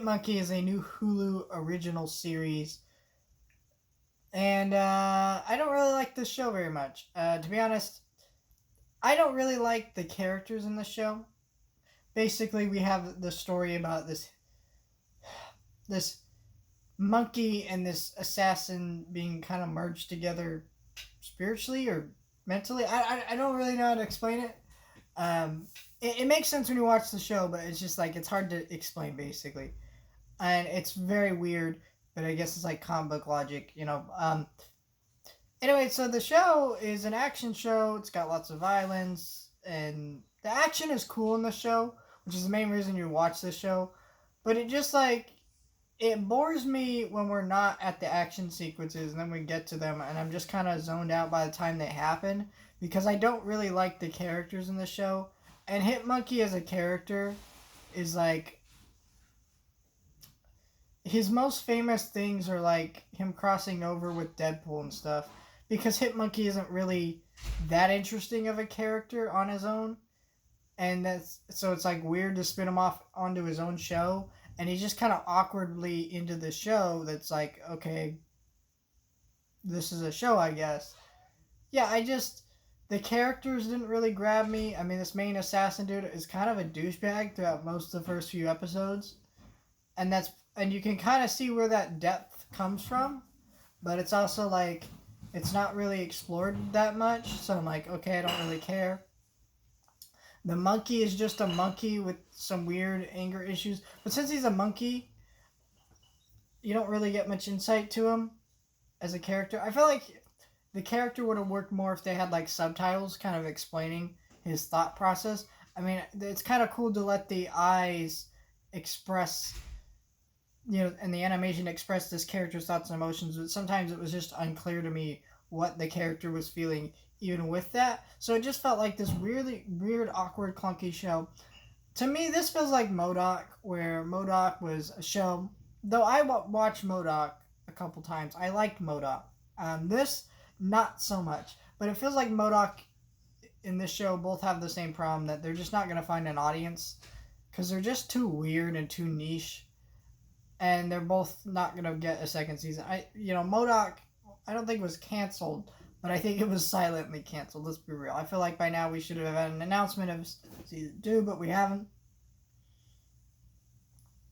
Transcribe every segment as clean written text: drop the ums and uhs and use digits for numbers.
Monkey is a new Hulu original series, and I don't really like this show very much. To be honest, I don't really like the characters in the show. Basically, we have the story about this monkey and this assassin being kind of merged together spiritually or mentally. I don't really know how to explain it. It makes sense when you watch the show, but it's just like it's hard to explain basically, and it's very weird. But I guess it's like comic book logic. Anyway, so the show is an action show. It's got lots of violence, and the action is cool in the show, which is the main reason you watch the show. But it just like it bores me when we're not at the action sequences and then we get to them, and I'm just kind of zoned out by the time they happen because I don't really like the characters in the show. And Hitmonkey as a character is like his most famous things are like him crossing over with Deadpool and stuff because Hitmonkey isn't really that interesting of a character on his own, and that's so it's like weird to spin him off onto his own show, and he's just kind of awkwardly into the show that's like, okay, this is a show, I guess. Yeah, the characters didn't really grab me. I mean, this main assassin dude is kind of a douchebag throughout most of the first few episodes, and you can kind of see where that depth comes from, but it's also like it's not really explored that much. So I'm like, okay, I don't really care. The monkey is just a monkey with some weird anger issues, but since he's a monkey, you don't really get much insight to him as a character. I feel like the character would have worked more if they had like subtitles kind of explaining his thought process. I mean, it's kind of cool to let the eyes express, and the animation express this character's thoughts and emotions, but sometimes it was just unclear to me what the character was feeling even with that. So it just felt like this really weird, awkward, clunky show. To me, this feels like MODOK, where MODOK was a show. Though I watched MODOK a couple times, I liked MODOK. This, not so much. But it feels like MODOK in this show both have the same problem that they're just not going to find an audience because they're just too weird and too niche, and they're both not going to get a second season. MODOK, I don't think was canceled, but I think it was silently canceled. Let's be real. I feel like by now we should have had an announcement of season 2, but we haven't.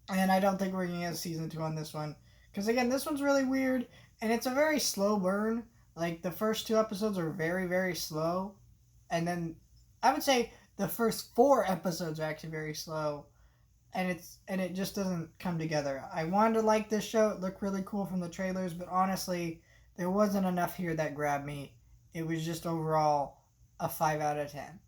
And I don't think we're going to get season 2 on this one. Because again, this one's really weird, and it's a very slow burn. Like, the first 2 episodes are very, very slow. And then, I would say the first 4 episodes are actually very slow. And it just doesn't come together. I wanted to like this show. It looked really cool from the trailers, but honestly, there wasn't enough here that grabbed me. It was just overall a 5 out of 10.